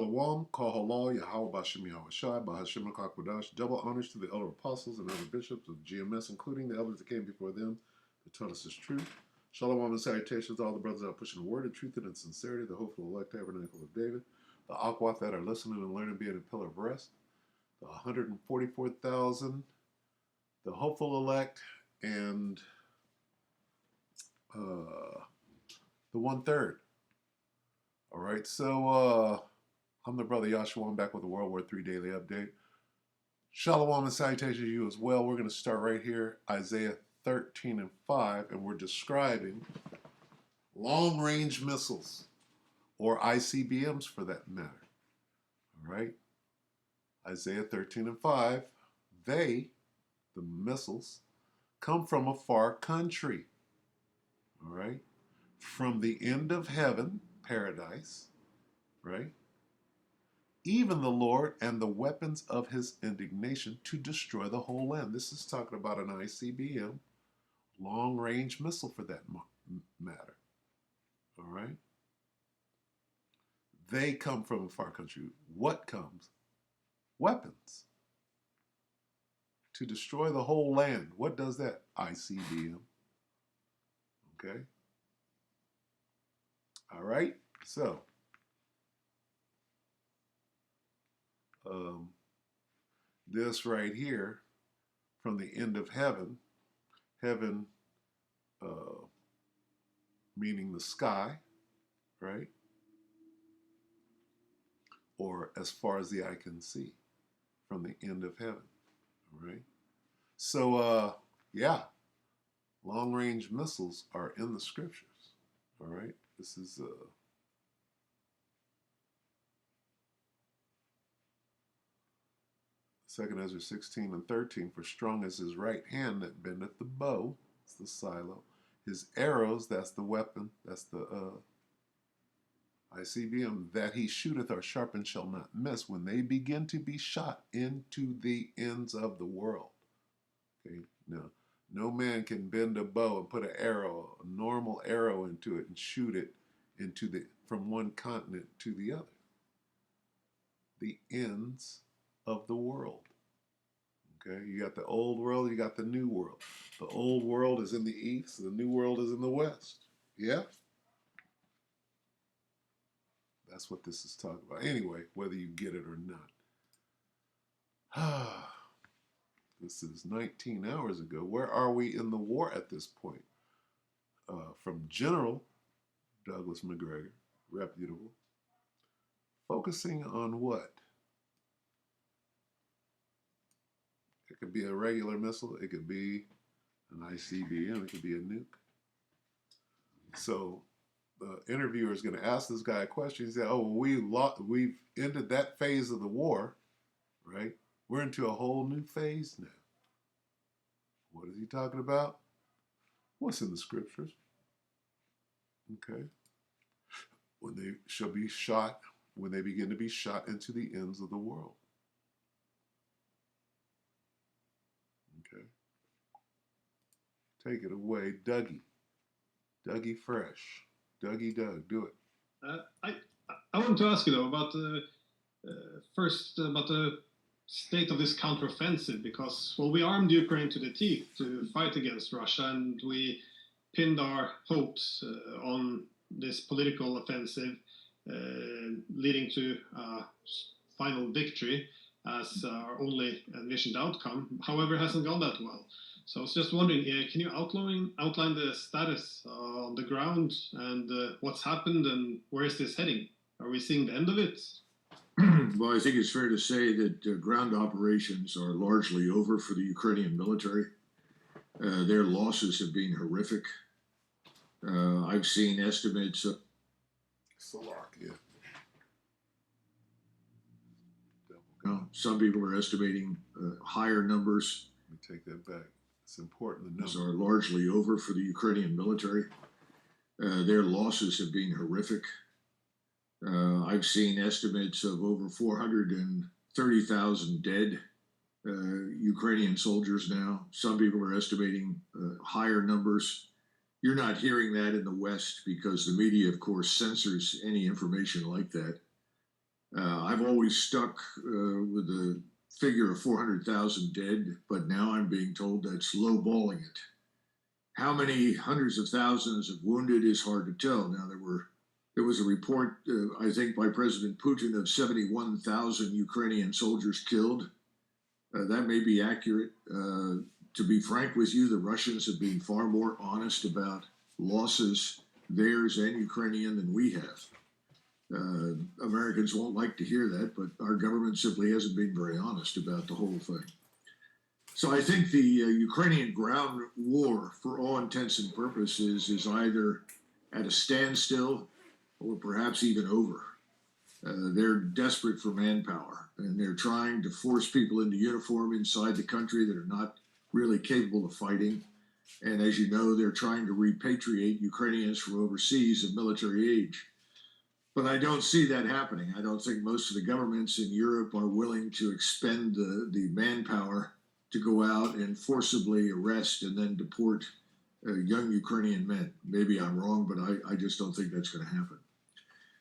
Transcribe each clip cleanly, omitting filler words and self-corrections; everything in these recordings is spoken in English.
Shalom, Kahalal, Yahweh Bashem Yahweh Shai, Bahashim Kakwadash. Double honors to the elder apostles and other bishops of GMS, including the elders that came before them, that taught us this truth. Shalom and salutations to all the brothers that are pushing the word of truth and in sincerity, the hopeful elect tabernacle of David, the Aquath that are listening and learning, being a pillar of rest, the 144,000, the hopeful elect, and the 1/3. All right, so I'm the brother Yahshua. I'm back with the WW3 Daily Update. Shalom and salutations to you as well. We're going to start right here, Isaiah 13 and 5, and we're describing long-range missiles, or ICBMs for that matter. All right, Isaiah 13 and 5, the missiles, come from a far country. All right, from the end of heaven, paradise, right? Even the Lord and the weapons of his indignation to destroy the whole land. This is talking about an ICBM, long-range missile for that matter. All right? They come from a far country. What comes? Weapons. To destroy the whole land. What does that? ICBM. Okay? All right? So, this right here, from the end of heaven, heaven meaning the sky, right? Or as far as the eye can see, from the end of heaven, all right? So, yeah, long-range missiles are in the scriptures, all right? This is 2 Ezra 16 and 13, for strong is his right hand that bendeth the bow, that's the silo. His arrows, that's the weapon, that's the ICBM, that he shooteth are sharp and shall not miss when they begin to be shot into the ends of the world. Okay, now, no man can bend a bow and put an arrow, a normal arrow into it and shoot it into from one continent to the other. The ends of the world. Okay, you got the old world, you got the new world. The old world is in the east, the new world is in the west. Yeah? That's what this is talking about. Anyway, whether you get it or not. This is 19 hours ago. Where are we in the war at this point? From General Douglas McGregor, reputable, focusing on what? It could be a regular missile. It could be an ICBM. It could be a nuke. So the interviewer is going to ask this guy a question. He said, "Oh, well, we've ended that phase of the war, right? We're into a whole new phase now." What is he talking about? What's in the scriptures? Okay. When they shall be shot, when they begin to be shot into the ends of the world. Okay. Take it away, Dougie. Dougie Fresh. Dougie Doug, do it. I want to ask you though about first about the state of this counteroffensive, because well, we armed Ukraine to the teeth to fight against Russia, and we pinned our hopes on this political offensive leading to final victory as our only envisioned outcome. However, it hasn't gone that well. So I was just wondering, can you outline the status on the ground and what's happened and where is this heading? Are we seeing the end of it? Well, I think it's fair to say that ground operations are largely over for the Ukrainian military. Their losses have been horrific. I've seen estimates of... Slovakia. Some people are estimating higher numbers. Let me take that back. It's important to know. Are largely over for the Ukrainian military. Their losses have been horrific. I've seen estimates of over 430,000 dead Ukrainian soldiers now. Some people are estimating higher numbers. You're not hearing that in the West because the media, of course, censors any information like that. I've always stuck with the figure of 400,000 dead, but now I'm being told that's lowballing it. How many hundreds of thousands of wounded is hard to tell. Now, there was a report, I think, by President Putin of 71,000 Ukrainian soldiers killed. That may be accurate. To be frank with you, the Russians have been far more honest about losses, theirs and Ukrainian, than we have. Americans won't like to hear that, but our government simply hasn't been very honest about the whole thing. So I think the Ukrainian ground war, for all intents and purposes, is either at a standstill or perhaps even over. They're desperate for manpower, and they're trying to force people into uniform inside the country that are not really capable of fighting. And as you know, they're trying to repatriate Ukrainians from overseas of military age. But I don't see that happening. I don't think most of the governments in Europe are willing to expend the manpower to go out and forcibly arrest and then deport young Ukrainian men. Maybe I'm wrong, but I just don't think that's going to happen.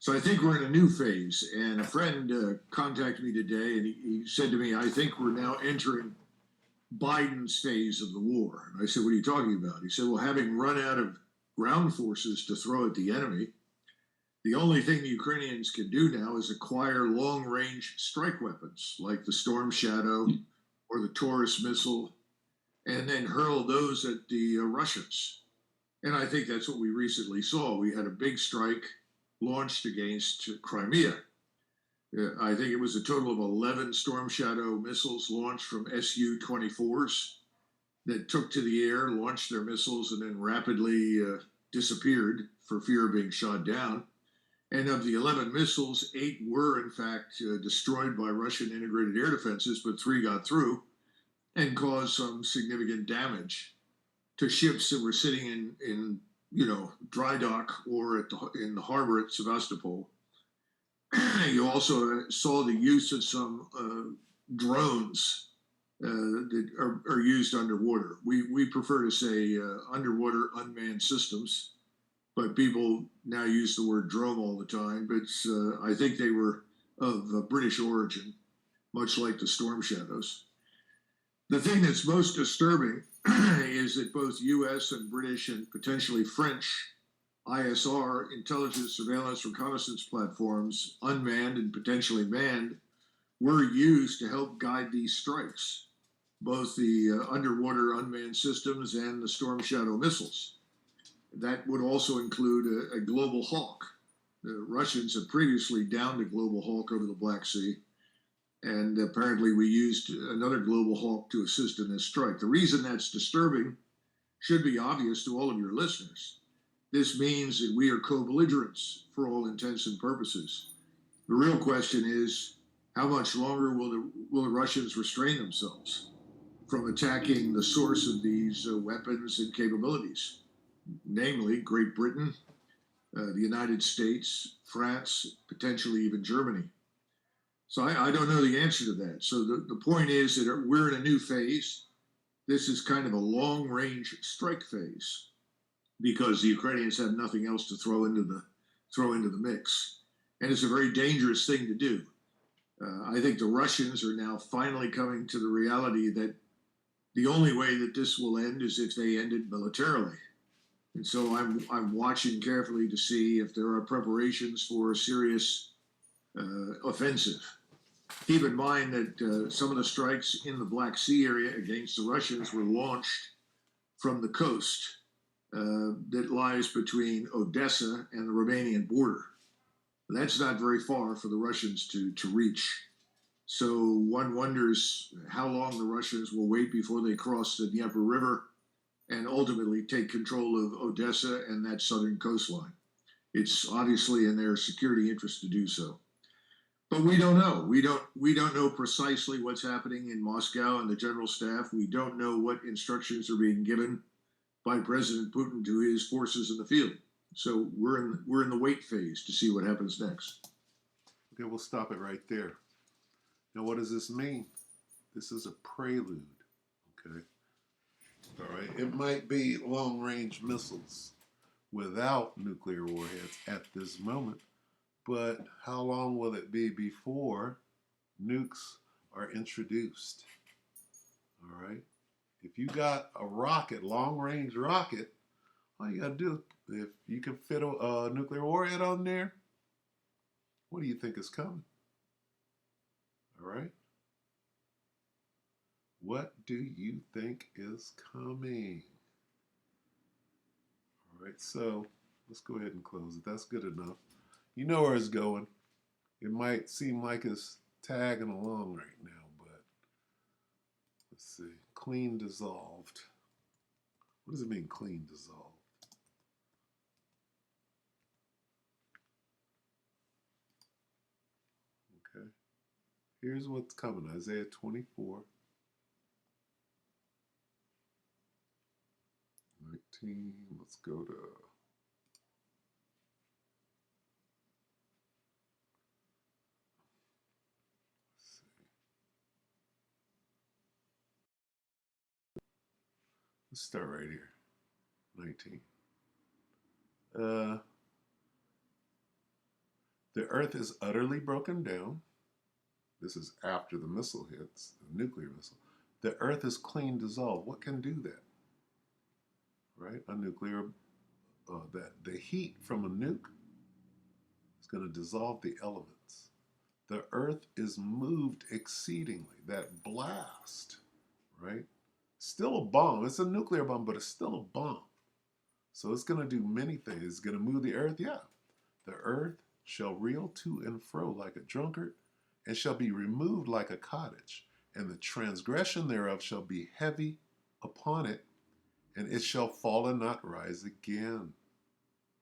So I think we're in a new phase. And a friend contacted me today, and he said to me, I think we're now entering Biden's phase of the war. And I said, what are you talking about? He said, well, having run out of ground forces to throw at the enemy, the only thing the Ukrainians can do now is acquire long-range strike weapons like the Storm Shadow or the Taurus missile, and then hurl those at the Russians. And I think that's what we recently saw. We had a big strike launched against Crimea. I think it was a total of 11 Storm Shadow missiles launched from Su-24s that took to the air, launched their missiles, and then rapidly disappeared for fear of being shot down. And of the 11 missiles, 8 were, in fact, destroyed by Russian integrated air defenses, but 3 got through and caused some significant damage to ships that were sitting in dry dock or in the harbor at Sevastopol. You also saw the use of some drones that are used underwater. We prefer to say underwater unmanned systems, but people now use the word drone all the time. But I think they were of British origin, much like the Storm Shadows. The thing that's most disturbing is that both U.S. and British and potentially French ISR, intelligence, surveillance, reconnaissance platforms, unmanned and potentially manned, were used to help guide these strikes, both the underwater unmanned systems and the Storm Shadow missiles. That would also include a Global Hawk. The Russians have previously downed a Global Hawk over the Black Sea, and apparently we used another Global Hawk to assist in this strike. The reason that's disturbing should be obvious to all of your listeners. This means that we are co-belligerents for all intents and purposes. The real question is, how much longer will the Russians restrain themselves from attacking the source of these weapons and capabilities, namely Great Britain, the United States, France, potentially even Germany? So I don't know the answer to that. So the point is that we're in a new phase. This is kind of a long-range strike phase, because the Ukrainians have nothing else to throw into the mix, and it's a very dangerous thing to do. I think the Russians are now finally coming to the reality that the only way that this will end is if they end it militarily. And so I'm watching carefully to see if there are preparations for a serious offensive. Keep in mind that some of the strikes in the Black Sea area against the Russians were launched from the coast that lies between Odessa and the Romanian border. That's not very far for the Russians to reach. So one wonders how long the Russians will wait before they cross the Dnieper River and ultimately take control of Odessa and that southern coastline. It's obviously in their security interest to do so. But we don't know. We don't know precisely what's happening in Moscow and the general staff. We don't know what instructions are being given by President Putin to his forces in the field. So we're in the wait phase to see what happens next. Okay, we'll stop it right there. Now, what does this mean? This is a prelude, okay? All right, it might be long-range missiles without nuclear warheads at this moment, But how long will it be before nukes are introduced? All right. If you got a rocket, long range rocket, all you got to do, if you can fit a nuclear warhead on there, what do you think is coming? All right. What do you think is coming? All right. So let's go ahead and close it. That's good enough. You know where it's going. It might seem like it's tagging along right now, but let's see. Clean dissolved. What does it mean, clean dissolved? Okay. Here's what's coming. Isaiah 24, 19. Let's go to. Let's start right here. 19. The earth is utterly broken down. This is after the missile hits, the nuclear missile. The earth is clean dissolved. What can do that? Right? A nuclear, that the heat from a nuke is going to dissolve the elements. The earth is moved exceedingly. That blast, right? Still a bomb. It's a nuclear bomb, but it's still a bomb. So it's going to do many things. It's going to move the earth. Yeah. The earth shall reel to and fro like a drunkard, and shall be removed like a cottage, and the transgression thereof shall be heavy upon it, and it shall fall and not rise again.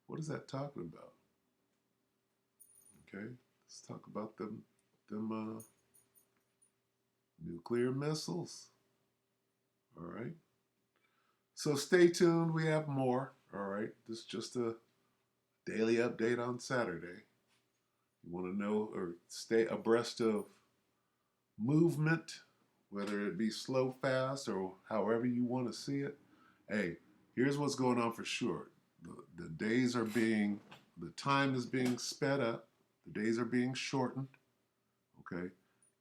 What is that talking about? Okay, let's talk about them nuclear missiles. All right. So stay tuned. We have more. All right. This is just a daily update on Saturday. You want to know or stay abreast of movement, whether it be slow, fast, or however you want to see it. Hey, here's what's going on for sure. The days are being, the time is being sped up. The days are being shortened. Okay.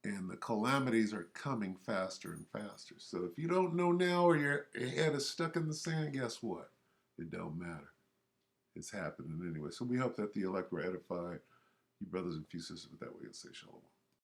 And the calamities are coming faster and faster. So if you don't know now or your head is stuck in the sand, guess what? It don't matter. It's happening anyway. So we hope that the elect were edified. You brothers and sisters, with that we will say shalom.